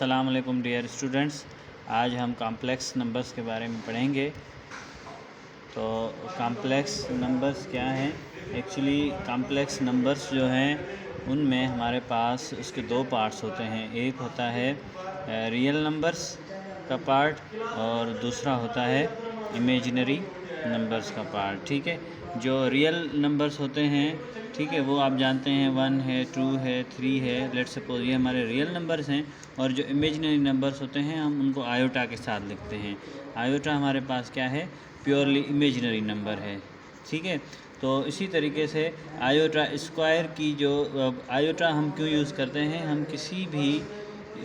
अस्सलाम वालेकुम dear students. आज हम कॉम्प्लेक्स नंबर्स के बारे में पढ़ेंगे। तो कॉम्प्लेक्स नंबर्स क्या हैं? एक्चुअली कॉम्प्लेक्स नंबर्स जो हैं उनमें हमारे पास उसके दो पार्ट्स होते हैं। एक होता है रियल नंबर्स का पार्ट और दूसरा होता है इमेजिनरी नंबर्स का पार्ट। ठीक है, जो रियल नंबर्स होते हैं, ठीक है, वो आप जानते हैं 1 है, 2 है, 3 है। लेट्स सपोज ये हमारे रियल नंबर्स हैं। और जो इमेजिनरी नंबर्स होते हैं हम उनको आयोटा के साथ लिखते हैं। आयोटा हमारे पास क्या है? प्योरली इमेजिनरी नंबर है। ठीक है, तो इसी तरीके से आयोटा स्क्वायर की जो आयोटा हम क्यों यूज़ करते हैं? हम किसी भी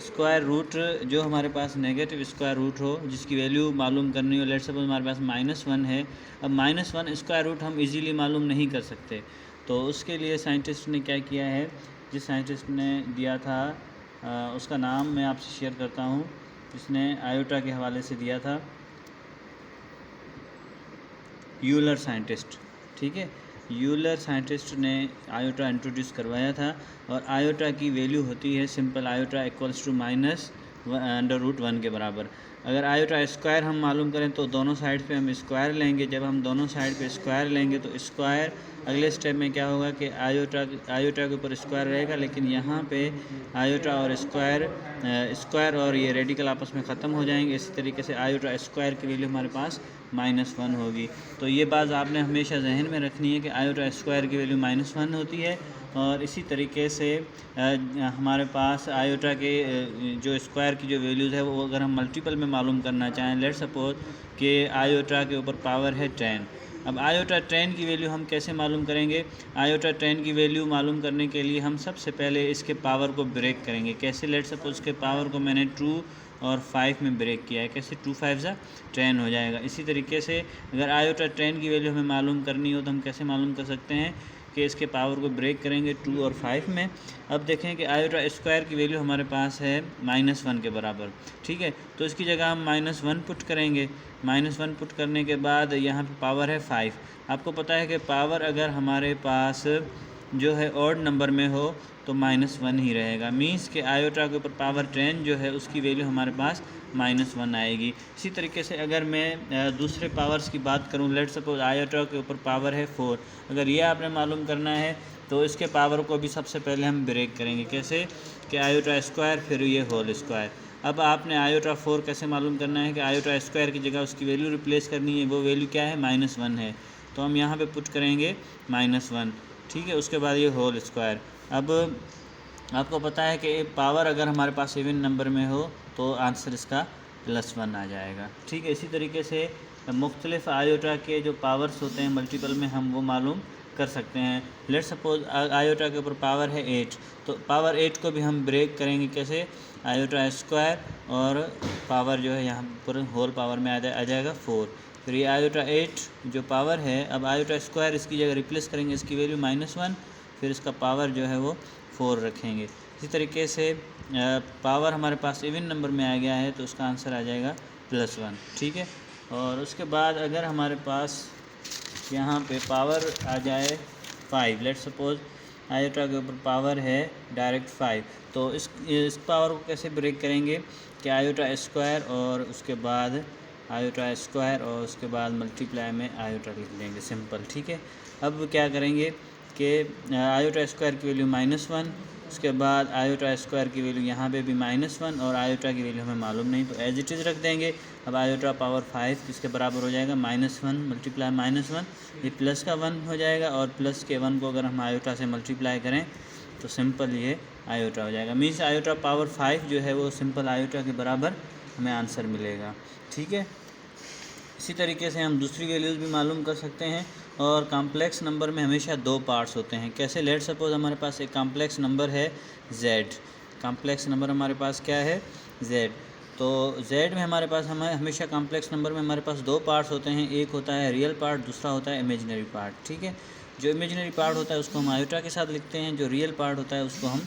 स्क्वायर रूट जो हमारे पास नेगेटिव स्क्वायर रूट हो, जिसकी वैल्यू मालूम करनी हो, लेट्स सपोज हमारे पास -1 है। अब -1 स्क्वायर रूट हम इजीली मालूम नहीं कर सकते, तो उसके लिए साइंटिस्ट ने क्या किया है, जिस साइंटिस्ट ने दिया था उसका नाम मैं आपसे शेयर करता हूँ, जिसने आयोटा के हवाले से दिया था, यूलर साइंटिस्ट। ठीक है, यूलर साइंटिस्ट ने आयोटा इंट्रोड्यूस करवाया था। और आयोटा की वैल्यू होती है सिंपल आयोटा इक्वल्स टू -√1 के बराबर। अगर आयोटा स्क्वायर हम मालूम करें तो दोनों साइड पे हम स्क्वायर लेंगे। जब हम दोनों साइड पे स्क्वायर लेंगे तो स्क्वायर अगले स्टेप में क्या होगा कि आयोटा के ऊपर स्क्वायर रहेगा, लेकिन यहाँ पे आयोटा और स्क्वायर और ये रेडिकल आपस में ख़त्म हो जाएंगे। इसी तरीके से आयोटा स्क्वायर की वैल्यू हमारे पास -1 होगी। तो ये बात आपने हमेशा जहन में रखनी है कि आयोटा स्क्वायर की वैल्यू -1 होती है। और इसी तरीके से हमारे पास आयोटा के जो स्क्वायर की जो वैल्यूज़ है वो अगर हम मल्टीपल में मालूम करना चाहें, लेट सपोज कि आयोटा के ऊपर पावर है 10। अब आयोटा 10 की वैल्यू हम कैसे मालूम करेंगे? आयोटा 10 की वैल्यू मालूम करने के लिए हम सबसे पहले इसके पावर को ब्रेक करेंगे। कैसे? लेट सपोज के पावर को मैंने 2 और 5 में ब्रेक किया है। कैसे? 2 5 ज़ा 10 हो जाएगा। इसी तरीके से अगर आयोटा 10 की वैल्यू हमें मालूम करनी हो तो हम कैसे मालूम कर सकते हैं कि इसके पावर को ब्रेक करेंगे 2 और 5 में। अब देखें कि आयोटा स्क्वायर की वैल्यू हमारे पास है -1 के बराबर। ठीक है, तो इसकी जगह हम -1 पुट करेंगे। -1 पुट करने के बाद यहाँ पे पावर है 5। आपको पता है कि पावर अगर हमारे पास जो है ऑड नंबर में हो तो -1 ही रहेगा। मीन्स के आयोटा के ऊपर पावर 10 जो है उसकी वैल्यू हमारे पास -1 आएगी। इसी तरीके से अगर मैं दूसरे पावर्स की बात करूं, लेट सपोज आयोटा के ऊपर पावर है 4। अगर ये आपने मालूम करना है तो इसके पावर को भी सबसे पहले हम ब्रेक करेंगे। कैसे? कि आयोटा स्क्वायर फिर ये होल स्क्वायर। अब आपने आयोटा 4 कैसे मालूम करना है कि आयोटा स्क्वायर की जगह उसकी वैल्यू रिप्लेस करनी है। वो वैल्यू क्या है? -1 है। तो हम यहाँ पे पुट करेंगे -1। ठीक है, उसके बाद ये होल स्क्वायर। अब आपको पता है कि पावर अगर हमारे पास इवन नंबर में हो तो आंसर इसका +1 आ जाएगा। ठीक है, इसी तरीके से मुख्तलिफ़ आयोटा के जो पावर्स होते हैं मल्टीपल में हम वो मालूम कर सकते हैं। लेट सपोज आयोटा के ऊपर पावर है 8, तो पावर 8 को भी हम ब्रेक करेंगे। कैसे? आयोटा स्क्वायर और पावर जो है यहाँ पर होल पावर में आ जाएगा 4। फिर ये आयोटा 8 जो पावर है, अब आयोटा स्क्वायर इसकी जगह रिप्लेस करेंगे, इसकी वैल्यू -1, फिर इसका पावर जो है वो 4 रखेंगे। इसी तरीके से पावर हमारे पास इवन नंबर में आ गया है तो उसका आंसर आ जाएगा +1। ठीक है, और उसके बाद अगर हमारे पास यहाँ पे पावर आ जाए 5, लेट सपोज आयोटा के ऊपर पावर है डायरेक्ट 5, तो इस पावर को कैसे ब्रेक करेंगे कि आयोटा स्क्वायर और उसके बाद आयोटा स्क्वायर और उसके बाद मल्टीप्लाई में आयोटा लिख देंगे, सिंपल। ठीक है, अब क्या करेंगे कि आयोटा स्क्वायर की वैल्यू -1, उसके बाद आयोटा स्क्वायर की वैल्यू यहाँ पे भी -1 और आयोटा की वैल्यू हमें मालूम नहीं, तो एज इट इज़ रख देंगे। अब आयोटा पावर 5 किसके बराबर हो जाएगा? -1 मल्टीप्लाई -1, ये प्लस का 1 हो जाएगा। और प्लस के 1 को अगर हम आयोटा से मल्टीप्लाई करें तो सिंपल ये आयोटा हो जाएगा। मीन्स आयोटा पावर 5 जो है वो सिंपल आयोटा के बराबर हमें आंसर मिलेगा। ठीक है, इसी तरीके से हम दूसरी वैल्यूज़ भी मालूम कर सकते हैं। और कॉम्प्लेक्स नंबर में हमेशा दो पार्ट्स होते हैं। कैसे? लेट सपोज हमारे पास एक कॉम्प्लेक्स नंबर है Z। कॉम्प्लेक्स नंबर हमारे पास क्या है? Z। तो Z में हमारे पास हमेशा कॉम्प्लेक्स नंबर में हमारे पास दो पार्ट्स होते हैं। एक होता है रियल पार्ट, दूसरा होता है इमेजिनरी पार्ट। ठीक है, जो इमेजिनरी पार्ट होता है उसको हम आयोटा के साथ लिखते हैं, जो रियल पार्ट होता है उसको हम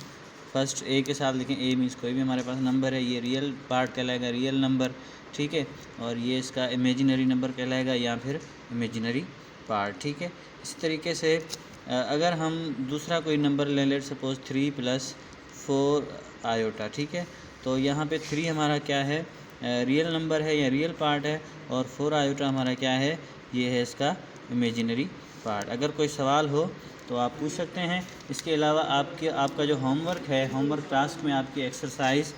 फर्स्ट A के साथ लिखें। A मीन्स कोई भी हमारे पास नंबर है, ये रियल पार्ट कहलाएगा, रियल नंबर। ठीक है, और ये इसका इमेजिनरी नंबर कहलाएगा या फिर इमेजिनरी पार्ट। ठीक है, इसी तरीके से अगर हम दूसरा कोई नंबर ले, लेट सपोज 3 + 4 आयोटा। ठीक है, तो यहाँ पे 3 हमारा क्या है, रियल नंबर है या रियल पार्ट है, और 4 आयोटा हमारा क्या है, ये है इसका इमेजिनरी पार्ट। अगर कोई सवाल हो तो आप पूछ सकते हैं। इसके अलावा आपका जो होमवर्क है, होमवर्क टास्क में आपकी एक्सरसाइज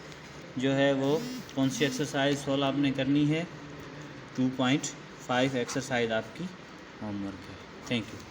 जो है वो कौन सी एक्सरसाइज सॉल्व आपने करनी है, 2.5 एक्सरसाइज आपकी होमवर्क है। Thank you.